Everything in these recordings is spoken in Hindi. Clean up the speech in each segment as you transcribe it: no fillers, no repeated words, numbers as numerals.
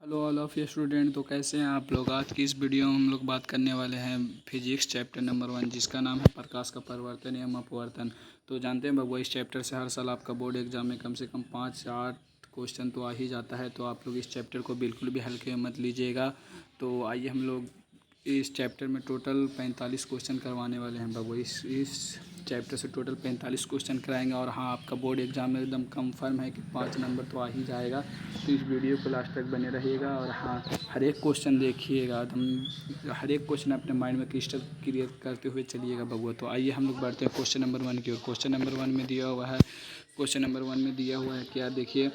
Hello all of you student. तो कैसे हैं आप लोग। आज की इस वीडियो में हम लोग बात करने वाले हैं फिजिक्स चैप्टर नंबर 1, जिसका नाम है प्रकाश का परिवर्तन एवं अपवर्तन। तो जानते हैं बबुआ, इस चैप्टर से हर साल आपका बोर्ड एग्जाम में कम से कम 5 से 8 क्वेश्चन तो आ ही जाता है। तो आप लोग इस चैप्टर को बिल्कुल भी हल्के में मत लीजिएगा। तो आइए हम लोग इस चैप्टर में टोटल 45 क्वेश्चन करवाने वाले हैं बबुआ। इस चैप्टर से टोटल 45 क्वेश्चन कराएंगे। और हाँ, आपका बोर्ड एग्ज़ाम में एकदम कंफर्म है कि 5 नंबर तो आ ही जाएगा। तो इस वीडियो को लास्ट तक बने रहिएगा। और हाँ, हर एक क्वेश्चन देखिएगा, एकदम हर एक क्वेश्चन अपने माइंड में क्रिस्टल क्लियर करते हुए चलिएगा बबुआ। तो आइए हम लोग बढ़ते हैं क्वेश्चन नंबर 1 की ओर। क्वेश्चन नंबर वन में दिया हुआ है क्या, देखिए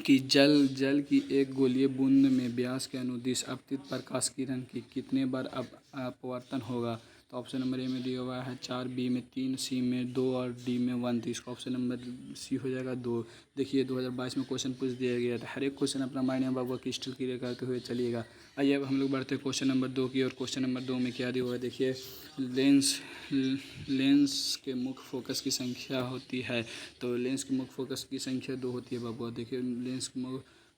कि जल जल की एक गोलीय बूंद में व्यास के अनुदिश अपतित प्रकाश किरण की कितने बार अपवर्तन होगा। तो ऑप्शन नंबर ए में दिया हुआ है 4, बी में 3, सी में 2 और डी में 1। तो इसका ऑप्शन नंबर सी हो जाएगा 2। देखिए 2022 में क्वेश्चन पूछ दिया गया था। हर एक क्वेश्चन अपना माइंड में बाबू क्रिस्टल क्लियर करते हुए चलिएगा। आइए अब हम लोग बढ़ते हैं क्वेश्चन नंबर 2 की। और क्वेश्चन नंबर 2 में क्या दिया हुआ है, देखिए लेंस के मुख्य फोकस की संख्या होती है। तो लेंस की मुख्य फोकस की संख्या 2 होती है बाबू। देखिए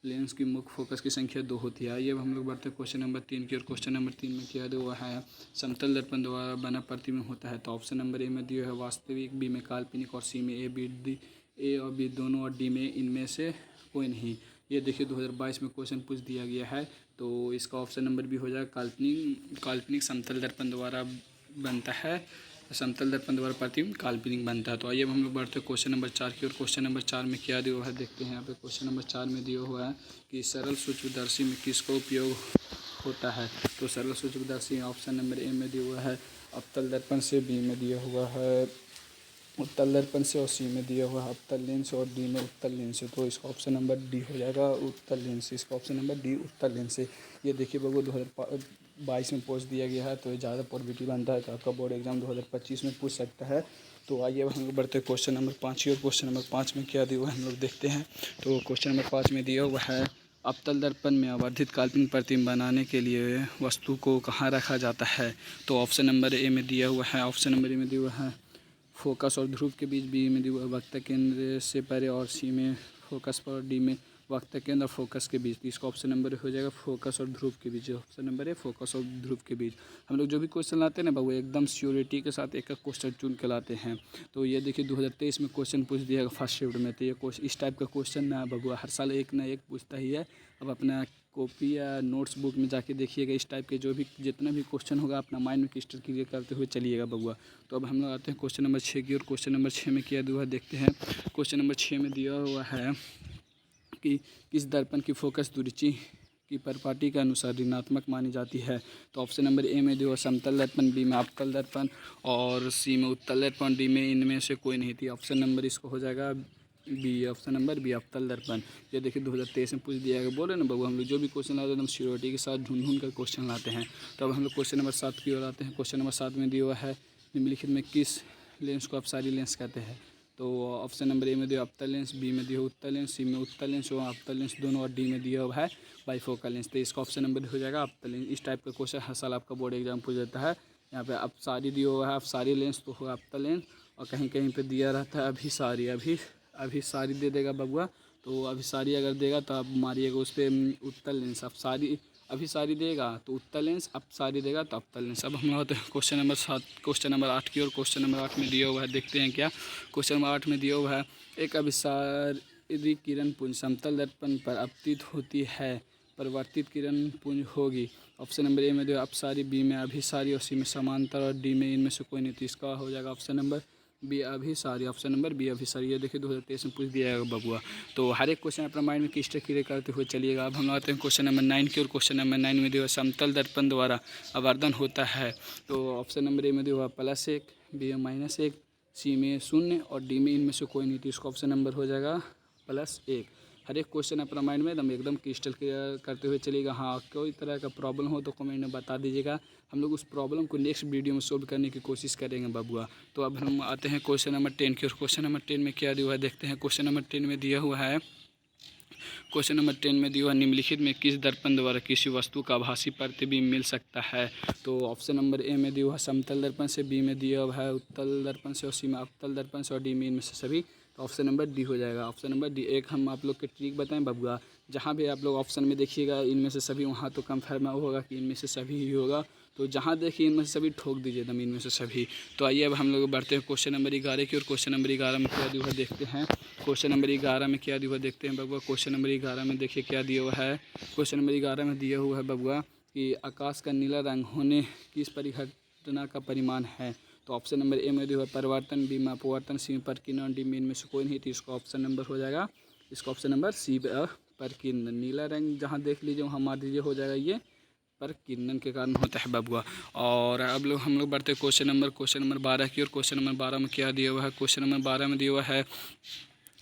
लेंस की मुख्य फोकस की संख्या 2 होती है। आइए अब हम लोग बढ़ते हैं क्वेश्चन नंबर 3 की। और क्वेश्चन नंबर 3 में क्या दिया हुआ है, समतल दर्पण द्वारा बना प्रतिबिंब होता है। तो ऑप्शन नंबर ए में दिया है वास्तविक, बी में काल्पनिक और सी में ए और बी दोनों और डी में इनमें से कोई नहीं। ये देखिए 2022 में क्वेश्चन पूछ दिया गया है। तो इसका ऑप्शन नंबर भी हो जाएगा काल्पनिक समतल दर्पण द्वारा बनता है। समतल दर्पण द्वारा प्रतिबिंब काल्पनिक बनता है। तो आइए अब हम लोग बढ़ते हैं क्वेश्चन नंबर 4 की। और क्वेश्चन नंबर 4 में क्या दिया हुआ है, देखते हैं यहाँ पे। क्वेश्चन नंबर 4 में दिया हुआ है कि सरल सूक्ष्मदर्शी में किसका उपयोग होता है। तो सरल सूक्ष्मदर्शी ऑप्शन नंबर ए में दिया हुआ है अवतल दर्पण से, बी में दिया हुआ है उत्तल दर्पण से और सी में दिया हुआ है अवतल लेंस और डी में उत्तल लेंस से। तो इसका ऑप्शन नंबर डी हो जाएगा उत्तल लेंस। इसका ऑप्शन नंबर डी उत्तल लेंस से। ये देखिए बबू 2022 में पूछ दिया गया है, तो ये ज़्यादा पॉजिटिव बनता है। तो आपका बोर्ड एग्जाम 2025 में पूछ सकता है। तो आइए अब हम लोग बढ़ते हैं क्वेश्चन नंबर 5 की। और क्वेश्चन नंबर 5 में क्या दिया हुआ है हम लोग देखते हैं। तो क्वेश्चन नंबर 5 में दिया हुआ है अवतल दर्पण में आवर्धित काल्पनिक प्रतिबिंब बनाने के लिए वस्तु को कहाँ रखा जाता है। तो ऑप्शन नंबर ए में दिया हुआ है फोकस और ध्रुव के बीच, बी में दिया हुआ है वक्र केंद्र से परे और सी में फोकस पर और डी में वक्र केंद्र और फोकस के बीच। इसका ऑप्शन नंबर हो जाएगा फोकस और ध्रुव के बीच। ऑप्शन नंबर है फोकस और ध्रुव के बीच। हम लोग जो भी क्वेश्चन लाते हैं ना बाबू, एकदम श्योरिटी के साथ एक एक क्वेश्चन चुन के लाते हैं। तो ये देखिए 2023 में क्वेश्चन पूछ दिया है फर्स्ट शिफ्ट में। तो ये इस टाइप का क्वेश्चन ना बाबू हर साल एक ना एक पूछता ही है। अब अपना कॉपी या नोट्स बुक में जाके देखिएगा, इस टाइप के जो भी जितना भी क्वेश्चन होगा अपना माइंड में क्रिस्टल क्लियर करते हुए चलिएगा बबुआ। तो अब हम लोग आते हैं क्वेश्चन नंबर 6 की। और क्वेश्चन नंबर 6 में क्या दिया हुआ है देखते हैं। क्वेश्चन नंबर 6 में दिया हुआ है कि किस दर्पण की फोकस दूरी की परिपाटी के अनुसार ऋणात्मक मानी जाती है। तो ऑप्शन नंबर ए में दिया हुआ समतल दर्पण, बी में अवतल दर्पण और सी में उत्तल दर्पण, डी में इनमें से कोई नहीं थी। ऑप्शन नंबर इसको हो जाएगा बी। ऑप्शन नंबर बी अवतल दर्पण। ये देखिए 2023 में पूछ दिया गया। बोले ना बाबू हम लोग जो भी क्वेश्चन लाते हैं एकदम श्योरिटी के साथ ढूंढ कर क्वेश्चन लाते हैं। तो अब हम लोग क्वेश्चन नंबर 7 की ओर आते हैं। क्वेश्चन नंबर 7 में दिया हुआ है निम्नलिखित में किस लेंस को अपसारी लेंस कहते हैं। तो ऑप्शन नंबर ए में दिया अवतल लेंस, बी में दिया उत्तल लेंस, सी में उत्तल लेंस और अवतल लेंस दोनों और डी में दिया हुआ है बाईफोकल लेंस। तो इसका ऑप्शन नंबर हो जाएगा अवतल लेंस। इस टाइप का क्वेश्चन हर साल आपका बोर्ड एग्जाम पूछ जाता है। यहाँ पे अपसारी दिया हुआ है, अपसारी लेंस तो होगा अवतल लेंस और कहीं कहीं पे दिया रहता है अभी सारी दे देगा बबुआ। तो अभी सारी अगर देगा तो आप मारिएगा उस पर उत्तल लेंस। अब सारी अभी सारी देगा तो उत्तल लेंस, अब सारी देगा तो अवतल लेंस। अब हम लोग आते हैं क्वेश्चन नंबर 7 क्वेश्चन नंबर 8 की। और क्वेश्चन नंबर 8 में दिया हुआ है देखते हैं क्या। क्वेश्चन नंबर 8 में दिया हुआ है एक अभिसारी किरण पुंज समतल दर्पण पर अपतित होती है, परिवर्तित किरण पुंज होगी। ऑप्शन नंबर ए में दिया अपसारी, बी में अभिसारी और सी में समांतर और डी में इनमें से कोई नहीं। तो इसका हो जाएगा ऑप्शन नंबर बी अभिसारी। ऑप्शन नंबर बी अभिसारी। ये देखिए 2023 में पूछ दिया है बबुआ। तो हर एक क्वेश्चन अपना माइंड में क्लियर क्लियर करते हुए चलिएगा। अब हम आते हैं क्वेश्चन नंबर 9 की। और क्वेश्चन नंबर 9 में दिया समतल दर्पण द्वारा आवर्धन होता है। तो ऑप्शन नंबर ए में दिया +1, बी में -1, सी में 0 और डी में इनमें से कोई नहीं। तो इसका ऑप्शन नंबर हो जाएगा +1। हर एक क्वेश्चन अपना माइंड में एकदम क्रिस्टल क्लियर करते हुए चलिएगा। हाँ, कोई तरह का प्रॉब्लम हो तो कमेंट में बता दीजिएगा। हम लोग उस प्रॉब्लम को नेक्स्ट वीडियो में सोल्व करने की कोशिश करेंगे बबुआ। तो अब हम आते हैं क्वेश्चन नंबर 10 की। और क्वेश्चन नंबर 10 में क्या दिया हुआ है देखते हैं। क्वेश्चन नंबर 10 में दिया हुआ है निम्नलिखित में किस दर्पण द्वारा किसी वस्तु का आभासी प्रतिबिंब मिल सकता है। तो ऑप्शन नंबर ए में दिया हुआ समतल दर्पण से, बी में दिया हुआ है उत्तल दर्पण से और सी में अवतल दर्पण से और डी में इनमें से सभी। तो ऑप्शन नंबर डी हो जाएगा। Option number D. एक हम आप लोग के ट्रिक बताएं बबुआ जहाँ भी आप लोग ऑप्शन में देखिएगा इनमें से सभी, वहाँ तो कंफर्म होगा कि इनमें से सभी ही होगा। तो जहाँ देखिए इनमें से सभी ठोक दीजिए एकदम इनमें से सभी। तो आइए अब हम लोग बढ़ते हैं क्वेश्चन नंबर 11 की और क्वेश्चन नंबर 11 में क्या दिया हुआ देखते हैं। क्वेश्चन नंबर 11 में क्या दिया हुआ देखते हैं बबुआ। क्वेश्चन नंबर 11 में देखिए क्या दिया हुआ है। क्वेश्चन नंबर 11 में दिया हुआ है बबुआ कि आकाश का नीला रंग होने किस परिघटना का परिमाण है। तो ऑप्शन नंबर ए में दिया हुआ परिवर्तन, बी में अपवर्तन, सी में परिकीर्णन, डी में इनमें से कोई नहीं। तो इसका ऑप्शन नंबर हो जाएगा, इसका ऑप्शन नंबर सी परिकीर्णन। नीला रंग जहाँ देख लीजिए वहाँ मान दीजिए हो जाएगा ये परिकीर्णन के कारण होता है बबुआ। और अब लोग हम लोग बढ़ते हैं क्वेश्चन नंबर 12 की और क्वेश्चन नंबर 12 में क्या दिया हुआ है। क्वेश्चन नंबर 12 में दिया हुआ है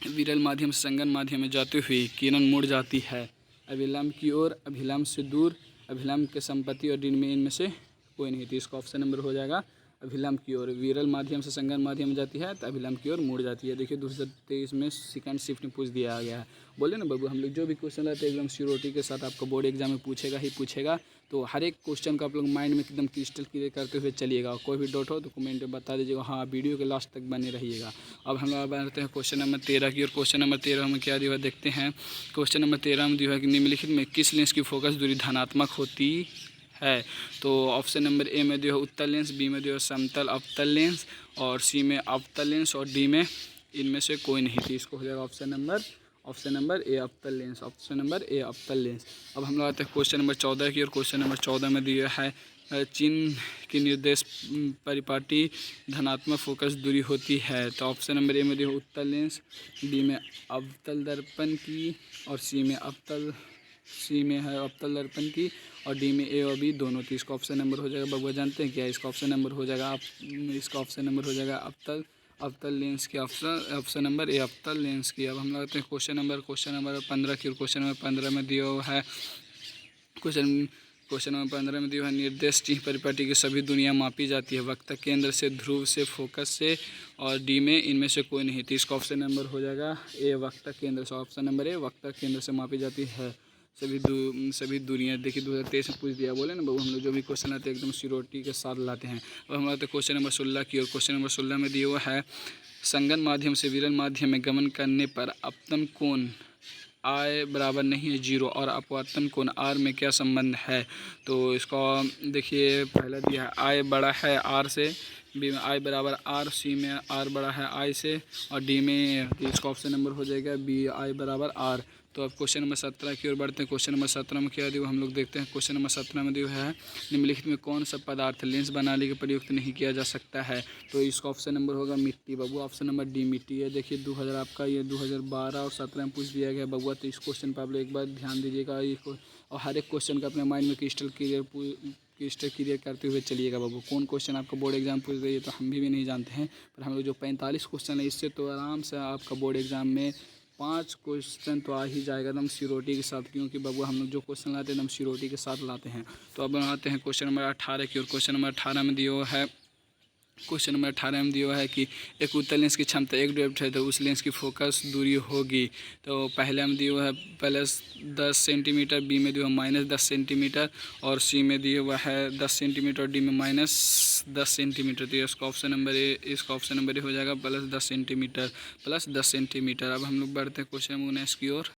विरल माध्यम से संगन माध्यम में जाती हुई किरण मुड़ जाती है अभिलंब की ओर, अभिलंब से दूर, अभिलंब के संपत्ति और दिन में इनमें से कोई नहीं। तो इसका ऑप्शन नंबर हो जाएगा अभिलंब की ओर। विरल माध्यम से संगन माध्यम में जाती है तो अभिलंब की ओर मुड़ जाती है। देखिए 2023 में सेकंड शिफ्ट में पूछ दिया गया है। बोले ना बाबू, हम लोग जो भी क्वेश्चन लाते हैं एकदम श्योरिटी के साथ आपको बोर्ड एग्जाम में पूछेगा ही पूछेगा। तो हर एक क्वेश्चन को आप लोग माइंड में एकदम क्रिस्टल क्लियर करते हुए चलिएगा। कोई भी डाउट हो तो कमेंट में बता दीजिएगा। हाँ, वीडियो के लास्ट तक बने रहिएगा। अब हम लोग बढ़ते हैं क्वेश्चन नंबर 13 की और क्वेश्चन नंबर 13 में क्या दिया हुआ देखते हैं। क्वेश्चन नंबर 13 में दिया हुआ कि निम्नलिखित में किस लेंस की फोकस दूरी धनात्मक होती है। तो ऑप्शन नंबर ए में दिया उत्तल लेंस, बी में दिया समतल अवतल लेंस और सी में अवतल लेंस और डी में इनमें से कोई नहीं थी। इसको हो जाएगा ऑप्शन नंबर ए अवतल लेंस, ऑप्शन नंबर ए अवतल लेंस। अब हम लोग आते हैं क्वेश्चन नंबर 14 की और क्वेश्चन नंबर 14 में दिया है चिन्ह की निर्देश परिपाटी धनात्मक फोकस दूरी होती है। तो ऑप्शन नंबर ए में दिया उत्तल लेंस, बी में अवतल दर्पण की और सी में है अवतल दर्पण की और डी में ए और बी दोनों। तो इसका ऑप्शन नंबर हो जाएगा बबुआ जानते हैं क्या, इसका ऑप्शन नंबर हो जाएगा अवतल लेंस की, ऑप्शन नंबर ए अवतल लेंस की। अब हम लोग आते हैं क्वेश्चन नंबर 15 की और क्वेश्चन नंबर 15 में दिया हुआ है क्वेश्चन नंबर 15 में दिया हुआ है निर्देश चिन्ह परिपाटी की सभी दुनिया मापी जाती है वक्ता केंद्र से, ध्रुव से, फोकस से और डी में इनमें से कोई नहीं। तो इसका ऑप्शन नंबर हो जाएगा ए वक्ता केंद्र से, ऑप्शन नंबर ए वक्ता केंद्र से मापी जाती है सभी दूरियाँ। देखिए 2023 में पूछ दिया, बोले ना बाबू हम लोग जो भी क्वेश्चन लाते हैं एकदम श्योरिटी के साथ लाते हैं। अब हम आते हैं क्वेश्चन नंबर 16 की और क्वेश्चन नंबर 16 में दिया हुआ है संगन माध्यम से विरल माध्यम में गमन करने पर अपतन कोण I बराबर नहीं है 0 और अपवर्तन कोण R में क्या संबंध है। तो इसका देखिए पहला दिया है I बड़ा है R से, बी में I बराबर R, सी में R बड़ा है I से और डी में इसका ऑप्शन नंबर हो जाएगा बी I बराबर R। तो अब क्वेश्चन नंबर 17 की ओर बढ़ते हैं। क्वेश्चन नंबर 17 में क्या दिया हम लोग देखते हैं। क्वेश्चन नंबर 17 में दिया है निम्नलिखित में कौन सा पदार्थ लेंस बनाने के प्रयुक्त नहीं किया जा सकता है। तो इसका ऑप्शन नंबर होगा मिट्टी बबुआ, ऑप्शन नंबर डी मिट्टी है। देखिए 2000 आपका ये 2012 और 17 में पूछ दिया गया बबुआ। तो इस क्वेश्चन पर आप लोग एक बार ध्यान दीजिएगा और हर एक क्वेश्चन का अपने माइंड में क्रिस्टल क्लियर करते हुए चलिएगा बाबू। कौन क्वेश्चन आपका बोर्ड एग्जाम पूछ रही है तो हम भी नहीं जानते हैं, पर हम लोग जो 45 क्वेश्चन है इससे तो आराम से आपका बोर्ड एग्जाम में 5 क्वेश्चन तो आ ही जाएगा एकदम श्योरिटी के साथ, क्योंकि बाबू हम लोग जो क्वेश्चन लाते हैं एकदम श्योरिटी के साथ लाते हैं। तो अब आते हैं क्वेश्चन नंबर 18 की और क्वेश्चन नंबर 18 में दिया हुआ है कि एक उत्तल लेंस की क्षमता 1 डायोप्टर है तो उस लेंस की फोकस दूरी होगी। तो पहले में दिया हुआ है +10 सेंटीमीटर, बी में दिया हुआ -10 सेंटीमीटर और सी में दिया हुआ है 10 सेंटीमीटर, डी में -10 सेंटीमीटर। तो इसका ऑप्शन नंबर ए हो जाएगा +10 सेंटीमीटर। अब हम लोग बढ़ते हैं क्वेश्चन नंबर 19 की ओर।